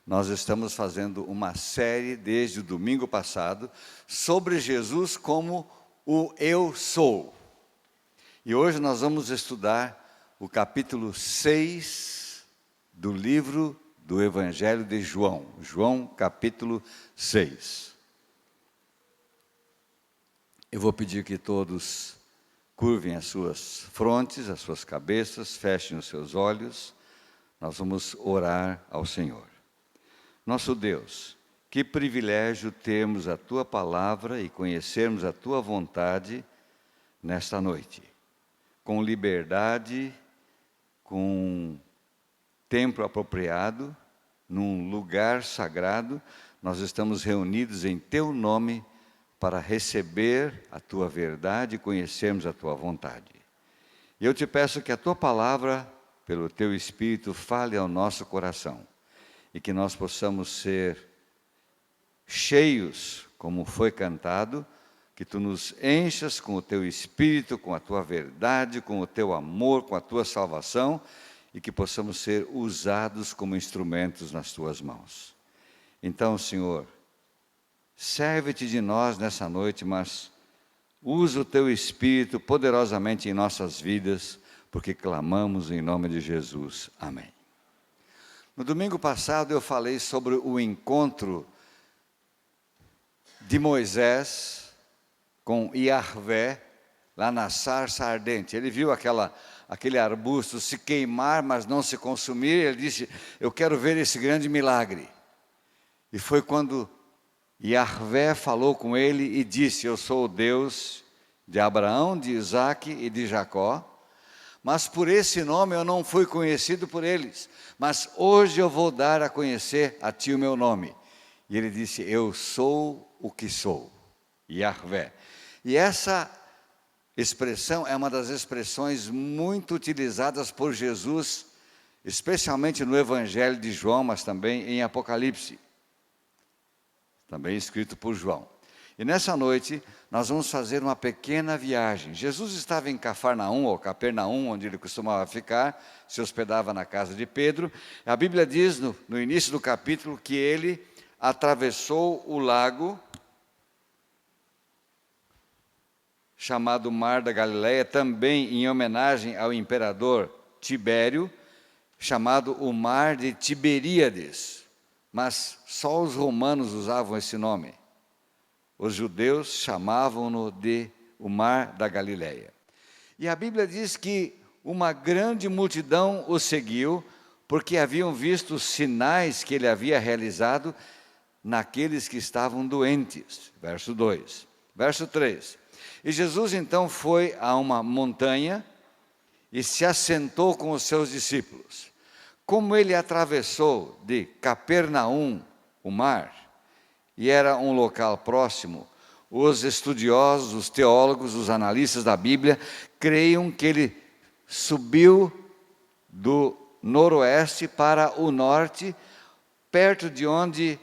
Nós estamos fazendo uma série desde o domingo passado sobre Jesus como o Eu Sou. E hoje nós vamos estudar o capítulo 6 do livro do Evangelho de João. João, capítulo 6. Eu vou pedir que todos curvem as suas frontes, as suas cabeças, fechem os seus olhos. Nós vamos orar ao Senhor. Nosso Deus, que privilégio termos a Tua palavra e conhecermos a Tua vontade nesta noite. Com liberdade, com tempo apropriado, num lugar sagrado, nós estamos reunidos em Teu nome para receber a Tua verdade e conhecermos a Tua vontade. E eu te peço que a Tua palavra, pelo Teu Espírito, fale ao nosso coração. E que nós possamos ser cheios, como foi cantado, que Tu nos enchas com o Teu Espírito, com a Tua verdade, com o Teu amor, com a Tua salvação, e que possamos ser usados como instrumentos nas Tuas mãos. Então, Senhor, serve-te de nós nessa noite, mas usa o Teu Espírito poderosamente em nossas vidas, porque clamamos em nome de Jesus. Amém. No domingo passado eu falei sobre o encontro de Moisés com Yahvé, lá na sarça ardente. Ele viu aquele arbusto se queimar, mas não se consumir, ele disse, eu quero ver esse grande milagre. E foi quando Yahvé falou com ele e disse, eu sou o Deus de Abraão, de Isaque e de Jacó, mas por esse nome eu não fui conhecido por eles, mas hoje eu vou dar a conhecer a ti o meu nome. E ele disse, eu sou o que sou, Yahvé. E essa expressão é uma das expressões muito utilizadas por Jesus, especialmente no Evangelho de João, mas também em Apocalipse, também escrito por João. E nessa noite, nós vamos fazer uma pequena viagem. Jesus estava em Cafarnaum, ou Capernaum, onde ele costumava ficar, se hospedava na casa de Pedro. A Bíblia diz, no início do capítulo, que ele atravessou o lago, chamado Mar da Galileia, também em homenagem ao imperador Tibério, chamado o Mar de Tiberíades. Mas só os romanos usavam esse nome. Os judeus chamavam-no de o Mar da Galileia. E a Bíblia diz que uma grande multidão o seguiu, porque haviam visto os sinais que ele havia realizado naqueles que estavam doentes. Verso 2. Verso 3. E Jesus então foi a uma montanha e se assentou com os seus discípulos. Como ele atravessou de Capernaum o mar, e era um local próximo, os estudiosos, os teólogos, os analistas da Bíblia, creiam que ele subiu do noroeste para o norte, perto de onde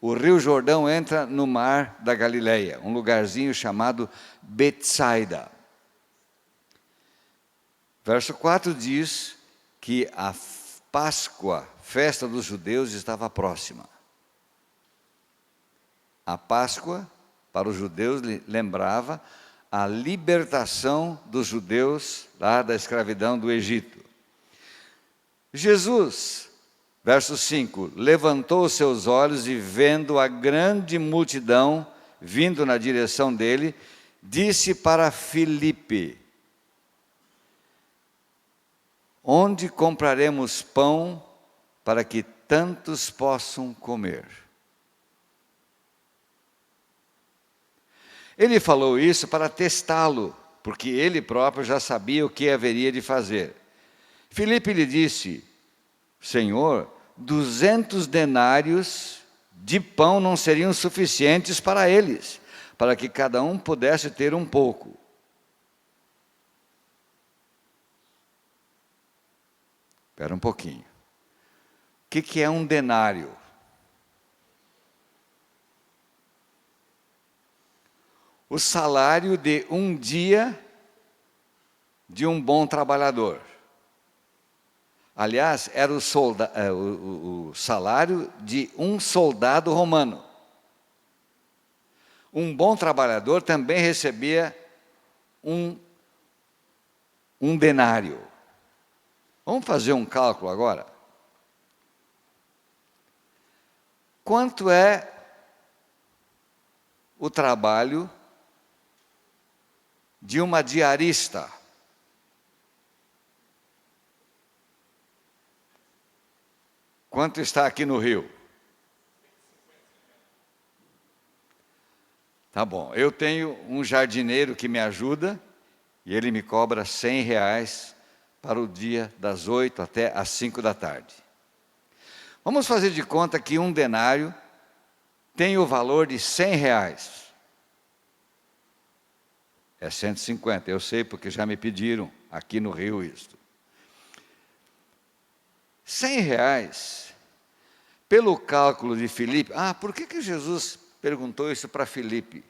o Rio Jordão entra no Mar da Galileia, um lugarzinho chamado Betsaida. Verso 4 diz que a Páscoa, festa dos judeus, estava próxima. A Páscoa, para os judeus, lembrava a libertação dos judeus lá da escravidão do Egito. Jesus, verso 5, levantou os seus olhos e vendo a grande multidão vindo na direção dele, disse para Filipe, onde compraremos pão para que tantos possam comer? Ele falou isso para testá-lo, porque ele próprio já sabia o que haveria de fazer. Filipe lhe disse, Senhor, 200 denários de pão não seriam suficientes para eles, para que cada um pudesse ter um pouco. Espera um pouquinho. O que é um denário? O salário de um dia de um bom trabalhador. Aliás, era o salário de um soldado romano. Um bom trabalhador também recebia um denário. Vamos fazer um cálculo agora. Quanto é o trabalho de uma diarista? Quanto está aqui no Rio? Tá bom, eu tenho um jardineiro que me ajuda e ele me cobra R$100 para o dia das 8 até às 5 da tarde. Vamos fazer de conta que um denário tem o valor de R$100. É 150, eu sei porque já me pediram aqui no Rio isto. R$100, pelo cálculo de Filipe. Por que Jesus perguntou isso para Filipe?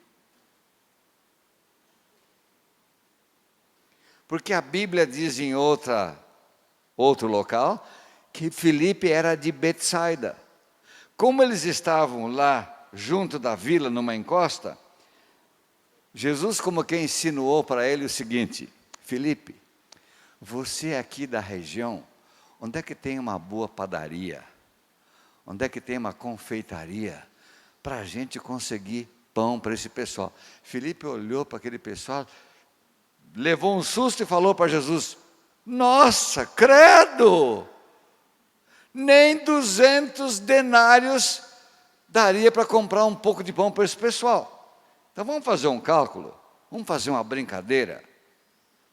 Porque a Bíblia diz em outro local que Filipe era de Betsaida. Como eles estavam lá junto da vila, numa encosta, Jesus como que insinuou para ele o seguinte: Filipe, você aqui da região, onde é que tem uma boa padaria? Onde é que tem uma confeitaria para a gente conseguir pão para esse pessoal? Filipe olhou para aquele pessoal, levou um susto e falou para Jesus: nossa, credo! Nem 200 denários daria para comprar um pouco de pão para esse pessoal. Então vamos fazer um cálculo, vamos fazer uma brincadeira,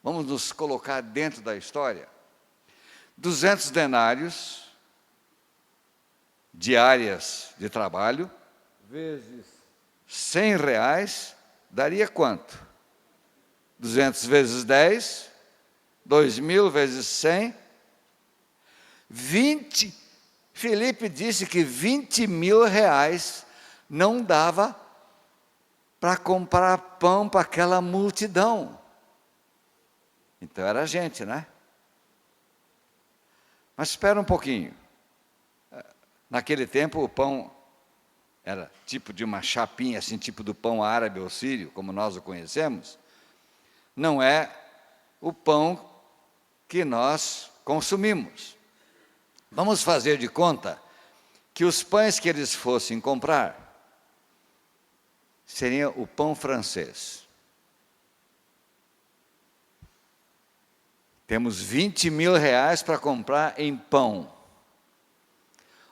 vamos nos colocar dentro da história. 200 denários diárias de trabalho, vezes R$100, daria quanto? 200 vezes 10, 2.000 vezes 100, 20. Filipe disse que R$20.000 não dava para comprar pão para aquela multidão. Então era gente, né? Mas espera um pouquinho. Naquele tempo o pão era tipo de uma chapinha, assim, tipo do pão árabe ou sírio, como nós o conhecemos. Não é o pão que nós consumimos. Vamos fazer de conta que os pães que eles fossem comprar seria o pão francês. Temos R$20.000 para comprar em pão.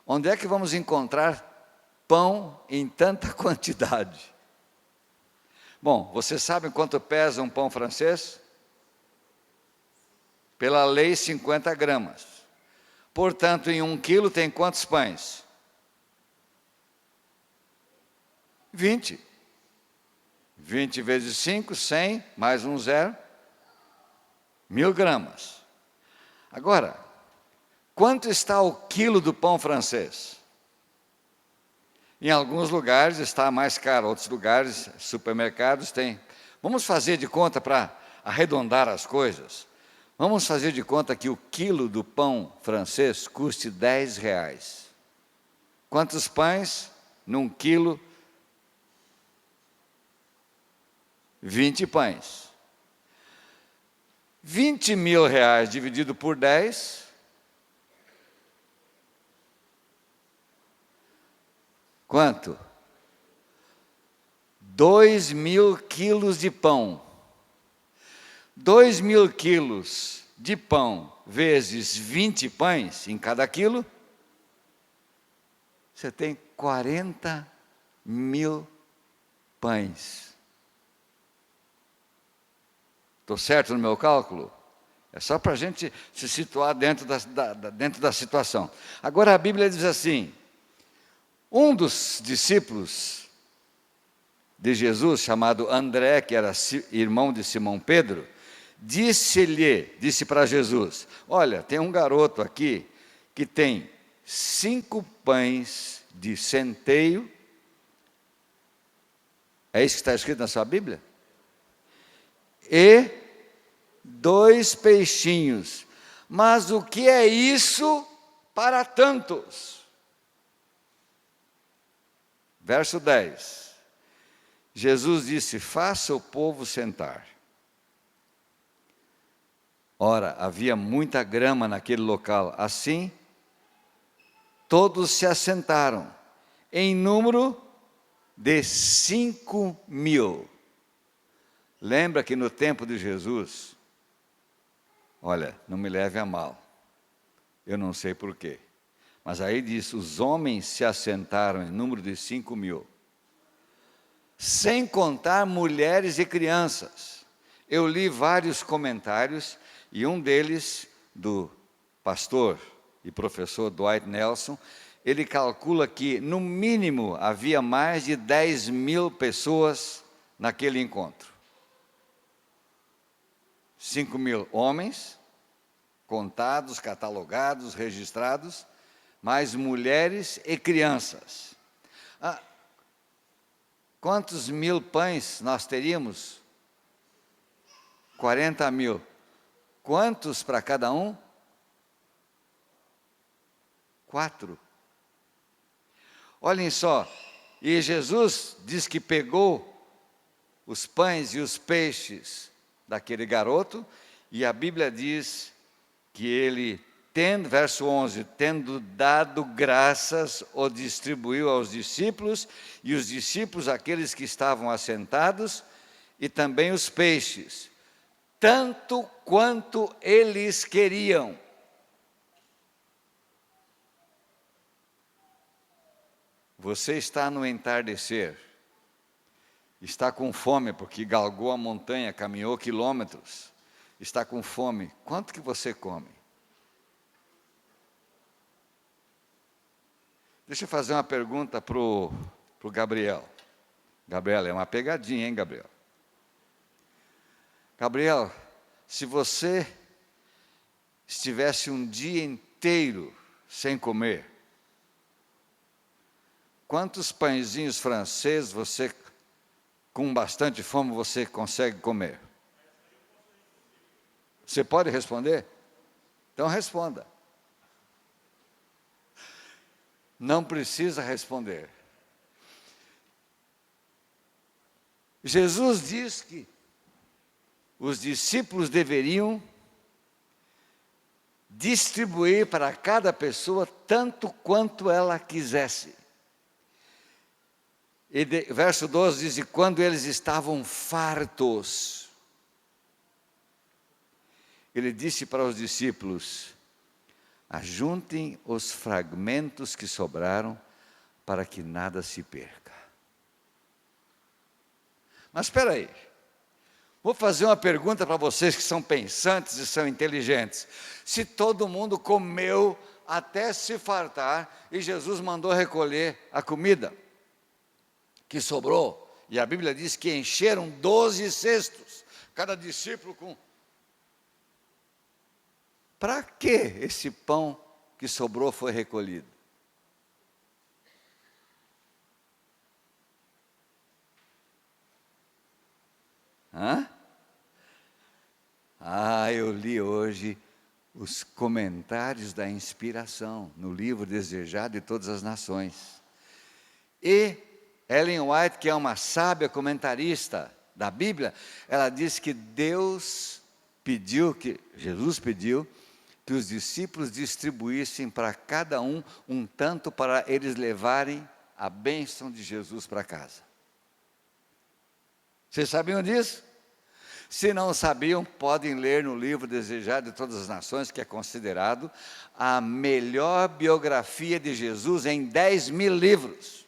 Onde é que vamos encontrar pão em tanta quantidade? Bom, vocês sabem quanto pesa um pão francês? Pela lei, 50 gramas. Portanto, em 1 quilo tem quantos pães? 20. 20 vezes 5, 100, mais um zero, 1.000 gramas. Agora, quanto está o quilo do pão francês? Em alguns lugares está mais caro, outros lugares, supermercados tem. Vamos fazer de conta para arredondar as coisas. Vamos fazer de conta que o quilo do pão francês custe R$10. Quantos pães num quilo? 20 pães. R$20.000 dividido por 10. Quanto? 2.000 quilos de pão. 2.000 quilos de pão vezes 20 pães em cada quilo, você tem 40.000 pães. Estou certo no meu cálculo? É só para a gente se situar dentro da situação. Agora a Bíblia diz assim: um dos discípulos de Jesus, chamado André, que era irmão de Simão Pedro, disse para Jesus: olha, tem um garoto aqui que tem 5 pães de centeio. É isso que está escrito na sua Bíblia? E 2 peixinhos. Mas o que é isso para tantos? Verso 10. Jesus disse: faça o povo sentar. Ora, havia muita grama naquele local. Assim, todos se assentaram, em número de 5.000. Lembra que no tempo de Jesus, olha, não me leve a mal, eu não sei porquê, mas aí diz, os homens se assentaram em número de 5.000, sem contar mulheres e crianças. Eu li vários comentários, e um deles, do pastor e professor Dwight Nelson, ele calcula que, no mínimo, havia mais de 10.000 pessoas naquele encontro. 5.000 homens, contados, catalogados, registrados, mais mulheres e crianças. Quantos mil pães nós teríamos? 40.000. Quantos para cada um? 4. Olhem só, e Jesus diz que pegou os pães e os peixes daquele garoto, e a Bíblia diz que ele, verso 11, tendo dado graças, o distribuiu aos discípulos, e os discípulos, aqueles que estavam assentados, e também os peixes, tanto quanto eles queriam. Você está no entardecer, está com fome porque galgou a montanha, caminhou quilômetros, está com fome, quanto que você come? Deixa eu fazer uma pergunta para o Gabriel. Gabriel, é uma pegadinha, hein, Gabriel? Gabriel, se você estivesse um dia inteiro sem comer, quantos pãezinhos franceses você, com bastante fome, você consegue comer? Você pode responder? Então responda. Não precisa responder. Jesus diz que os discípulos deveriam distribuir para cada pessoa tanto quanto ela quisesse. E verso 12 diz, e quando eles estavam fartos, ele disse para os discípulos, ajuntem os fragmentos que sobraram, para que nada se perca. Mas espera aí, vou fazer uma pergunta para vocês que são pensantes e são inteligentes. Se todo mundo comeu até se fartar, e Jesus mandou recolher a comida que sobrou, e a Bíblia diz que encheram 12 cestos, cada discípulo com... Para que esse pão que sobrou foi recolhido? Eu li hoje os comentários da inspiração no livro Desejado de Todas as Nações. E Ellen White, que é uma sábia comentarista da Bíblia, ela diz que Jesus pediu que os discípulos distribuíssem para cada um tanto para eles levarem a bênção de Jesus para casa. Vocês sabiam disso? Se não sabiam, podem ler no livro Desejado de Todas as Nações, que é considerado a melhor biografia de Jesus em 10.000 livros.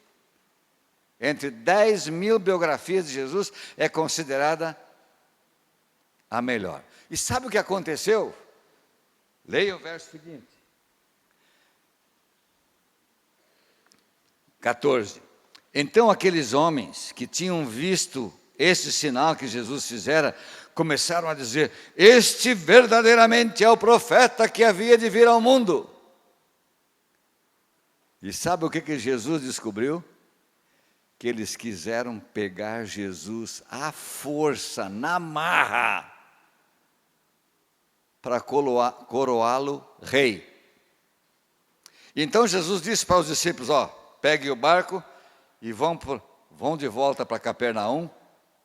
Entre 10.000 biografias de Jesus, é considerada a melhor. E sabe o que aconteceu? Leia o verso seguinte. 14. Então aqueles homens que tinham visto esse sinal que Jesus fizera, começaram a dizer, este verdadeiramente é o profeta que havia de vir ao mundo. E sabe o que Jesus descobriu? Que eles quiseram pegar Jesus à força, na marra, para coroá-lo rei. Então Jesus disse para os discípulos, peguem o barco e vão de volta para Capernaum,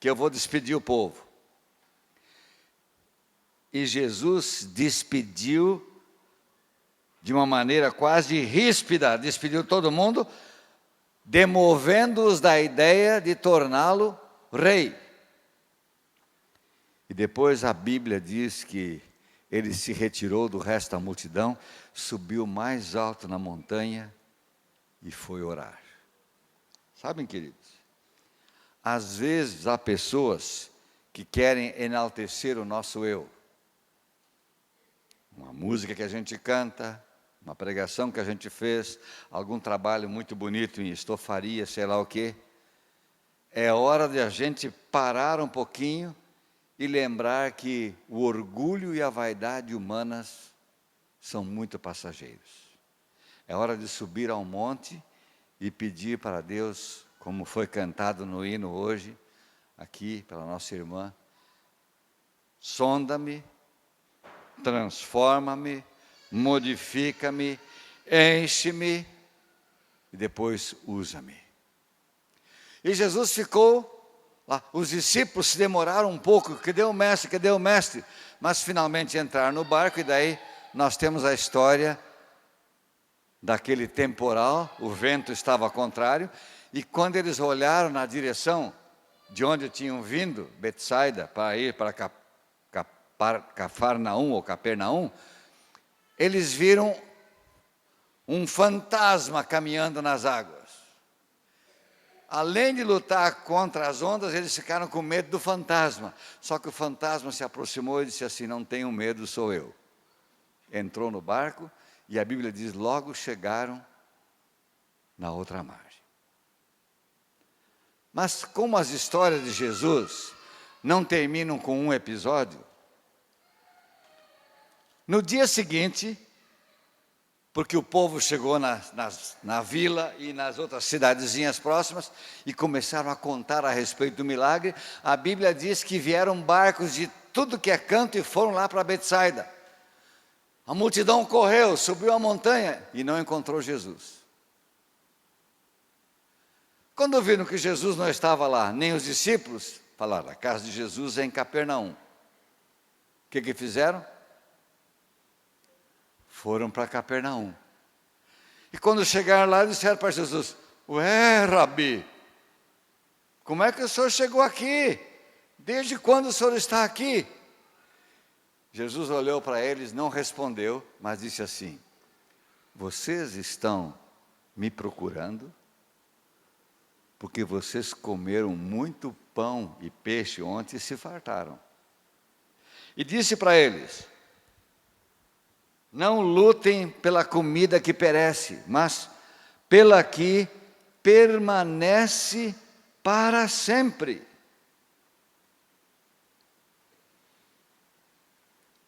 que eu vou despedir o povo. E Jesus despediu de uma maneira quase ríspida, despediu todo mundo, demovendo-os da ideia de torná-lo rei. E depois a Bíblia diz que ele se retirou do resto da multidão, subiu mais alto na montanha e foi orar. Sabem, queridos, às vezes há pessoas que querem enaltecer o nosso eu. Uma música que a gente canta, uma pregação que a gente fez, algum trabalho muito bonito em estofaria, sei lá o quê. É hora de a gente parar um pouquinho e lembrar que o orgulho e a vaidade humanas são muito passageiros. É hora de subir ao monte e pedir para Deus, como foi cantado no hino hoje, aqui pela nossa irmã, sonda-me, transforma-me, modifica-me, enche-me e depois usa-me. E Jesus ficou lá. Os discípulos se demoraram um pouco, cadê o mestre? Mas finalmente entraram no barco e daí nós temos a história daquele temporal, o vento estava contrário, e quando eles olharam na direção de onde tinham vindo, Betsaida, para ir para Cafarnaum ou Capernaum, eles viram um fantasma caminhando nas águas. Além de lutar contra as ondas, eles ficaram com medo do fantasma. Só que o fantasma se aproximou e disse assim, não tenham medo, sou eu. Entrou no barco e a Bíblia diz, logo chegaram na outra margem. Mas como as histórias de Jesus não terminam com um episódio, no dia seguinte, porque o povo chegou na vila e nas outras cidadezinhas próximas e começaram a contar a respeito do milagre, a Bíblia diz que vieram barcos de tudo que é canto e foram lá para Betsaida. A multidão correu, subiu a montanha e não encontrou Jesus. Quando viram que Jesus não estava lá, nem os discípulos, falaram, a casa de Jesus é em Capernaum. O que fizeram? Foram para Capernaum. E quando chegaram lá, disseram para Jesus, ué, Rabi, como é que o senhor chegou aqui? Desde quando o senhor está aqui? Jesus olhou para eles, não respondeu, mas disse assim, vocês estão me procurando? Porque vocês comeram muito pão e peixe ontem e se fartaram. E disse para eles, não lutem pela comida que perece, mas pela que permanece para sempre.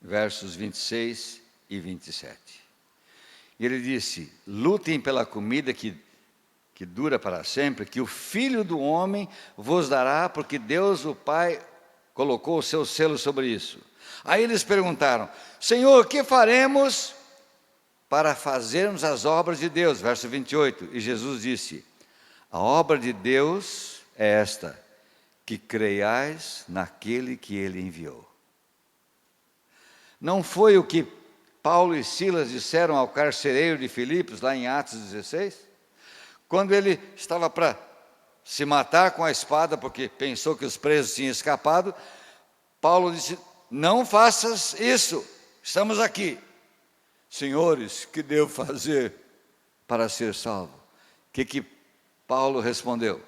Versos 26 e 27. E ele disse, lutem pela comida que dura para sempre, que o Filho do Homem vos dará, porque Deus o Pai colocou o seu selo sobre isso. Aí eles perguntaram, Senhor, o que faremos para fazermos as obras de Deus? Verso 28, e Jesus disse, a obra de Deus é esta, que creiais naquele que Ele enviou. Não foi o que Paulo e Silas disseram ao carcereiro de Filipos, lá em Atos 16? Quando ele estava para se matar com a espada, porque pensou que os presos tinham escapado, Paulo disse, não faças isso, estamos aqui. Senhores, que devo fazer para ser salvo? O que Paulo respondeu?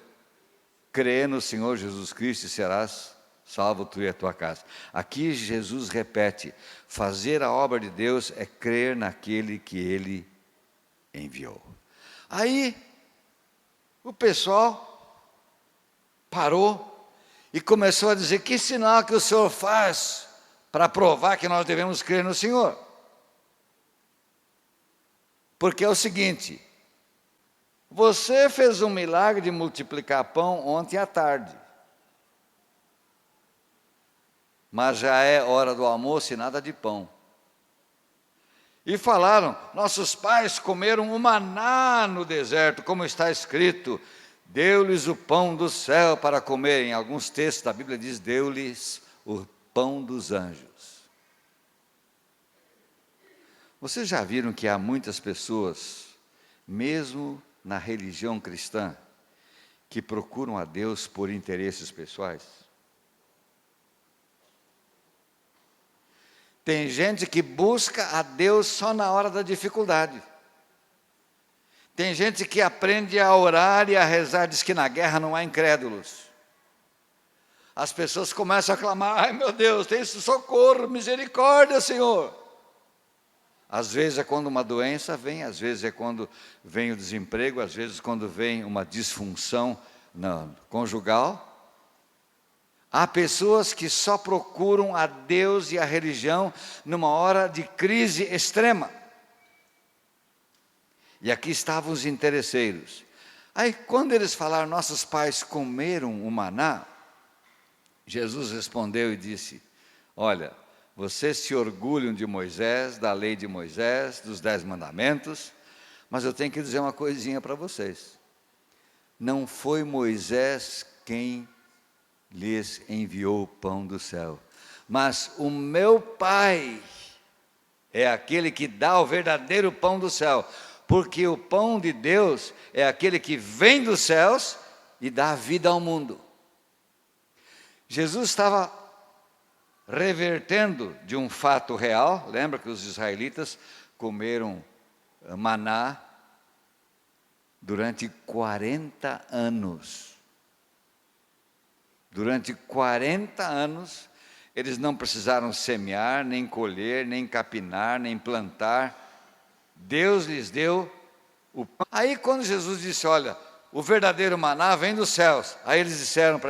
Crê no Senhor Jesus Cristo e serás salvo tu e a tua casa. Aqui Jesus repete, fazer a obra de Deus é crer naquele que Ele enviou. Aí, o pessoal parou e começou a dizer, que sinal que o Senhor faz para provar que nós devemos crer no Senhor? Porque é o seguinte, você fez um milagre de multiplicar pão ontem à tarde, mas já é hora do almoço e nada de pão. E falaram: nossos pais comeram o maná no deserto, como está escrito, deu-lhes o pão do céu para comer. Em alguns textos da Bíblia diz, deu-lhes o pão dos anjos. Vocês já viram que há muitas pessoas, mesmo na religião cristã, que procuram a Deus por interesses pessoais? Tem gente que busca a Deus só na hora da dificuldade. Tem gente que aprende a orar e a rezar, diz que na guerra não há incrédulos. As pessoas começam a clamar, ai meu Deus, tem socorro, misericórdia, Senhor. Às vezes é quando uma doença vem, às vezes é quando vem o desemprego, às vezes quando vem uma disfunção conjugal. Há pessoas que só procuram a Deus e a religião numa hora de crise extrema. E aqui estavam os interesseiros. Aí, quando eles falaram, nossos pais comeram o maná, Jesus respondeu e disse, olha, vocês se orgulham de Moisés, da lei de Moisés, dos 10 mandamentos, mas eu tenho que dizer uma coisinha para vocês. Não foi Moisés quem lhes enviou o pão do céu, mas o meu Pai é aquele que dá o verdadeiro pão do céu, porque o pão de Deus é aquele que vem dos céus e dá vida ao mundo. Jesus estava revertendo de um fato real. Lembra que os israelitas comeram maná durante 40 anos. Durante 40 anos, eles não precisaram semear, nem colher, nem capinar, nem plantar. Deus lhes deu o pão. Aí quando Jesus disse, olha, o verdadeiro maná vem dos céus. Aí eles disseram para